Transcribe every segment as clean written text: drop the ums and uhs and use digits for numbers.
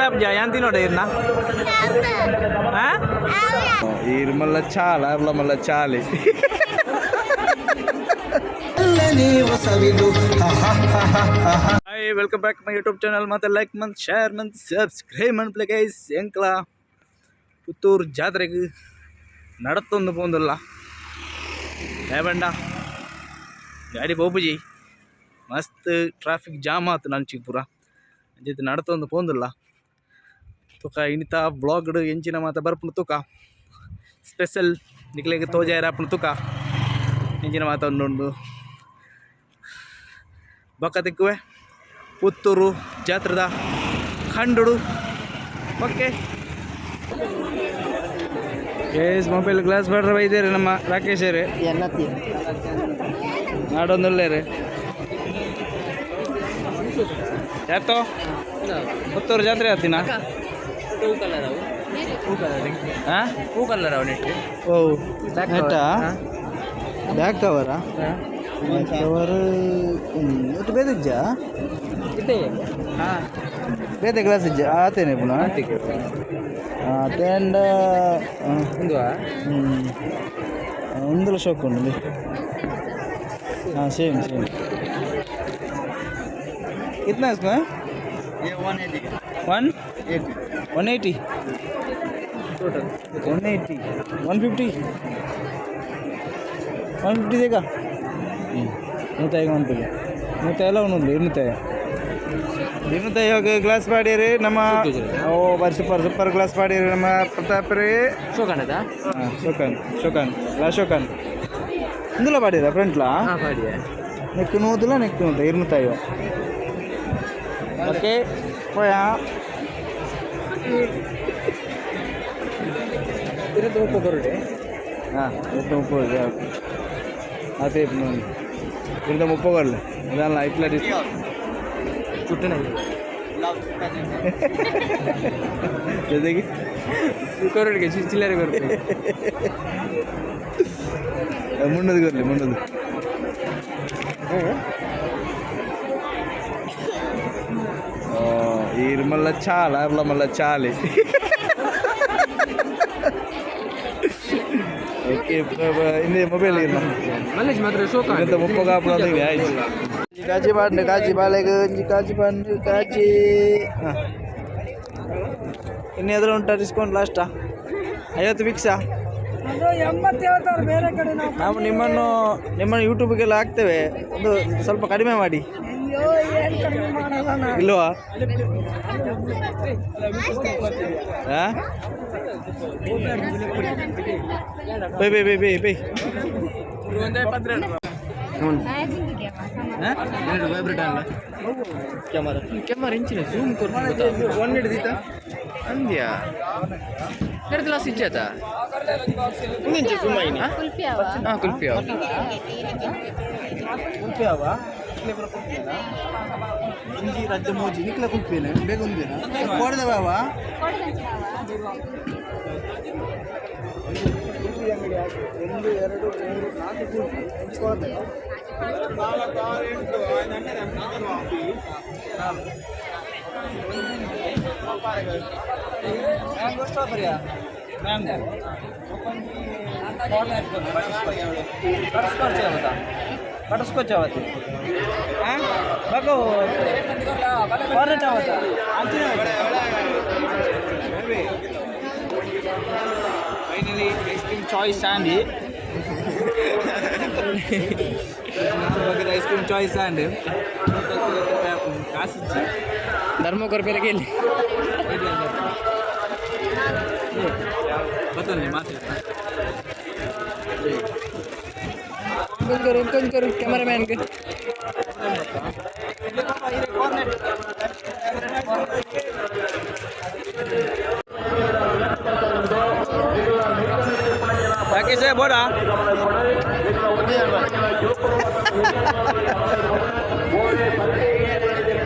aja yang tino deh na. Hah? Irmala chala, arla mala chali. Hi, welcome back to my YouTube channel. Mata like, man, share, man, subscribe, man, play guys. Enkla Puttur ಜಾತ್ರೆಗೆ ನಡತ್ತೊಂದು ಪೋಂದಲ್ಲ ಬೇಬಂಡ ಗಾಡಿ ಬೋಬುಜಿ ಮಸ್ತ್ traffic jam ಆಯ್ತು ನಂಚಿಗೆ ಪೂರ ಅಂಚಿತ್ತು ನಡತ್ತೊಂದು ಪೋಂದಲ್ಲ ತುಕ ಇಣಿತ ಬ್ಲಾಗ್ಡ್ ಎಂಚಿನ ಮಾತ ಬರ್ಪುಣ ತುಕ special ನಿಕ್ಲೆಗೆ ತೋಜಾಯರಾಪುಣ ತುಕ ಎಂಚಿನ ಮಾತ ಒಂದೊಂದು ಬಕ್ಕ ತಿಕ್ಕುವೆ ಪುತ್ತೂರು ಜಾತ್ರೆದ ಖಂಡುಡು ಓಕೆ ಕೇಸ್ ಮೊಬೈಲ್ ಗ್ಲಾಸ್ ಬಾಡ್ರ ಬೈದೇರಿ ನಮ್ಮ ರಾಕೇಶ್ ರೀ ನಾಡೊಂದುಲ್ಲೆ ರೀ ಯಾತೋ ಪುತ್ತೂರು ಜಾತ್ರೆ ಆತಿನ ಹಾಂ ಹೂ ಕಲರ್ ಅವ ನೆಟ್ಟು ಓ ನೆಟ್ಟಾ ಬ್ಯಾಕ್ ಕವರಾ ಕವರ್ ಒಟ್ಟು ಬೇದಿಜ್ಜ ಬೇತೆ ಗ್ಲಾಸ್ ಇಜ್ಜ ಆತೇನೆ ಪುನಃ ಅಟೆಂಡ್ ಒಂದಲ್ಲ ಶಾಕ್ ಉಂಡು ಹಾಂ ಸೇಮ್ ಸೇಮ್ कितना इसमें ये 180 180 टोटल 180 150 150 देगा 150 150 ಉಂಡು 200 ಇವಾಗ ಗ್ಲಾಸ್ ಪಾಡಿರಿ ನಮ್ಮ ಓ ಬರ್ ಸೂಪರ್ ಗ್ಲಾಸ್ ಪಾಡಿರಿ ನಮ್ಮ ಪ್ರತಾಪ್ ರೀ ಶೋಕನ್ ಹಾಂ ಶೋಕನ್ ಶೋಕನ್ ಇಂದುಲ ಪಾಡಿರ ಫ್ರಂಟ್ಲಾ ನೆಕ್ಕು ನೂದಿಲ್ಲ ನೆಕ್ಕು ನೂತ 200 ಓಕೆ పోయా 230 కొరుడే ಹಾಂ 230 ಅದೇ 230 కొరలే ಇದಲ್ಲ ಇಟ್లా ಚುಟ್ಟನೆ ಜೊತೆಗೆ ಕೊರಡಿಗೆ ಚಿಲ್ಲರೆ ಕೊರತೆ ಮುನ್ನದು ಕೊರಲಿ ಮುನ್ನದು irmala chala arla mala chali oke ini mobil irma malaj matra shoka ini mupoga apalagi guys kaji balik kaji bandu kaji ini adra unta discount last 50 ಫಿಕ್ಸಾ ಅದು 80 ಹೇಳ್ತಾರೆ ಬೇರೆ ಕಡೆ ನಾವು ನಿಮ್ಮನ್ನು ಯೂಟ್ಯೂಬ್ಗೆಲ್ಲ ಹಾಕ್ತೇವೆ ಒಂದು ಸ್ವಲ್ಪ ಕಡಿಮೆ ಮಾಡಿ ಇಲ್ವಾ ಬೈ ಕ್ಯಾಮರಾ ಇಂಚಿನ ಜೂಮ್ ಒನ್ ಹಿಡಿದಿತ್ತ ಅಂದ್ಯಾ ಎರಡು ಗ್ಲಾಸ್ ಇಜ್ಜಾತ ಇಂಚು ಜೂಮ್ ಆಯ್ನಿ ಹಾಂ ಕುಲ್ಫಿ ಅವ ಇಂಜಿ ರಾಜ್ಯ ಮೋಜಿ ನಿಕ್ಲ ಕುಲ್ಫಿನ ಬೇಗ ಒಂದೇನಾ ಕೊಡದೆ ಬಾವ ಒಂದು ಎರಡು ಮೂರು ನಾಲ್ಕು ಕುಲ್ಫಿ ಹಂಚ್ಕೊಳ್ತೇವೆ बटरस्कॉच आवती बघो ऑरेंज आवता फाइनली आइसक्रीम चॉइस आंदी आइसक्रीम चॉइस आंड कास धर्मकर पेरे गेली बदल नहीं मात्र करो कैमरामैन के कैसे बोला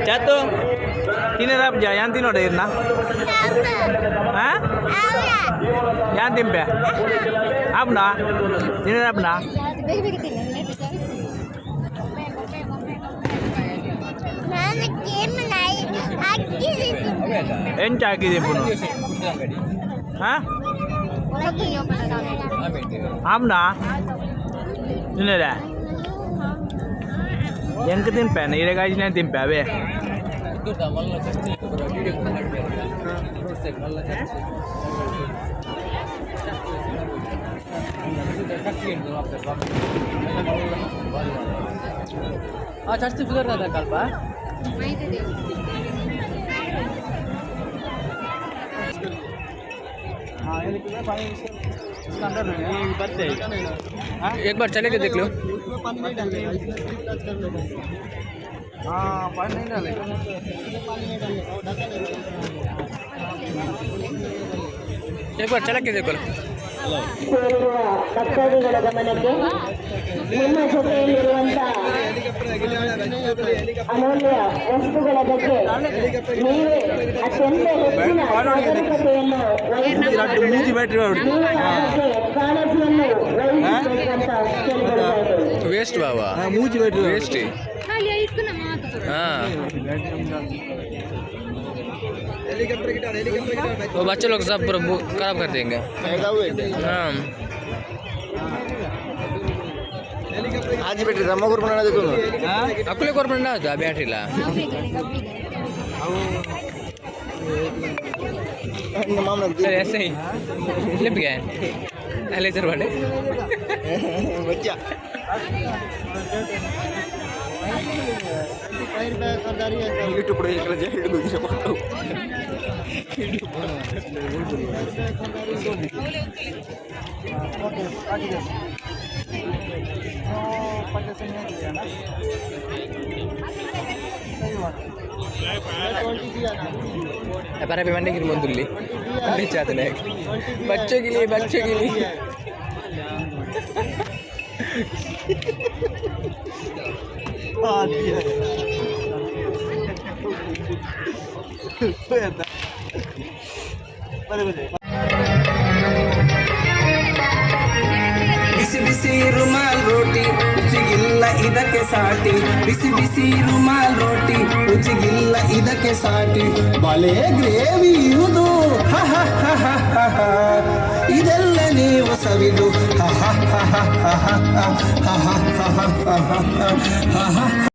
चातो तीन आप जा यान तीनों डेर ना हाँ यान तीन पे आप ना तीन आप ना ಎಂಟು ಹಾಕಿದೆ ಪುನಃ ಹಾಂ ಆಮ್ನಾ ತಿನ್ನದೆ ಎಂಕ ತಿಂಪೆ ನೀರೆಗಾಜಿನ ತಿಂಪೆ ಅವೇ चर्च सुधर रहा था कल पा एक बार चले के देख लो हाँ पानी नहीं डाले एक बार चले के देखो ಸೇರುವ ಭಕ್ತಾದಿಗಳ ಗಮನಕ್ಕೆ ನಿಮ್ಮ ಜೊತೆಯಲ್ಲಿರುವಂತಹ ಅಮೂಲ್ಯ ವಸ್ತುಗಳ ಬಗ್ಗೆ ನೀವೇ ಅತ್ಯಂತ ಹೆಚ್ಚಿನ ಜಾಗರೂಕತೆಯನ್ನು ಕಾಳಜಿಯನ್ನು ವಹಿಸಬೇಕಂತ ಕೇಳಿಕೊಳ್ಳುತ್ತಾರೆ. वेस्ट बाबा ಮೂಜಿ बैठे वेस्ट ही हाँ वो बच्चे लोग सब पूरा खराब कर देंगे हाँ आज बैठे था मगर बनाना देखो अकुले कोर बनना था बैटरी ला मामला सर ऐसे ही लिप गया लेजर वाले बच्चा यूट्यूब पर एक लगे हिट गुजरे पातो पर अभी मंडे की मंदुल्ली मंडे चाहते हैं बच्चों के लिए ಬಿಸಿ ಬಿಸಿ ರುಮಾಲ್ ರೋಟಿ ರುಚಿಗಿಲ್ಲ ಇದಕ್ಕೆ ಸಾಟಿ ಬಿಸಿ ಬಿಸಿ ರುಮಾಲ್ ರೋಟಿ ರುಚಿಗಿಲ್ಲ ಇದಕ್ಕೆ ಸಾಟಿ ಬಲೆ ಗ್ರೇವಿ ಇದು ಇದೆಲ್ಲ ನೀವು ಸವಿದು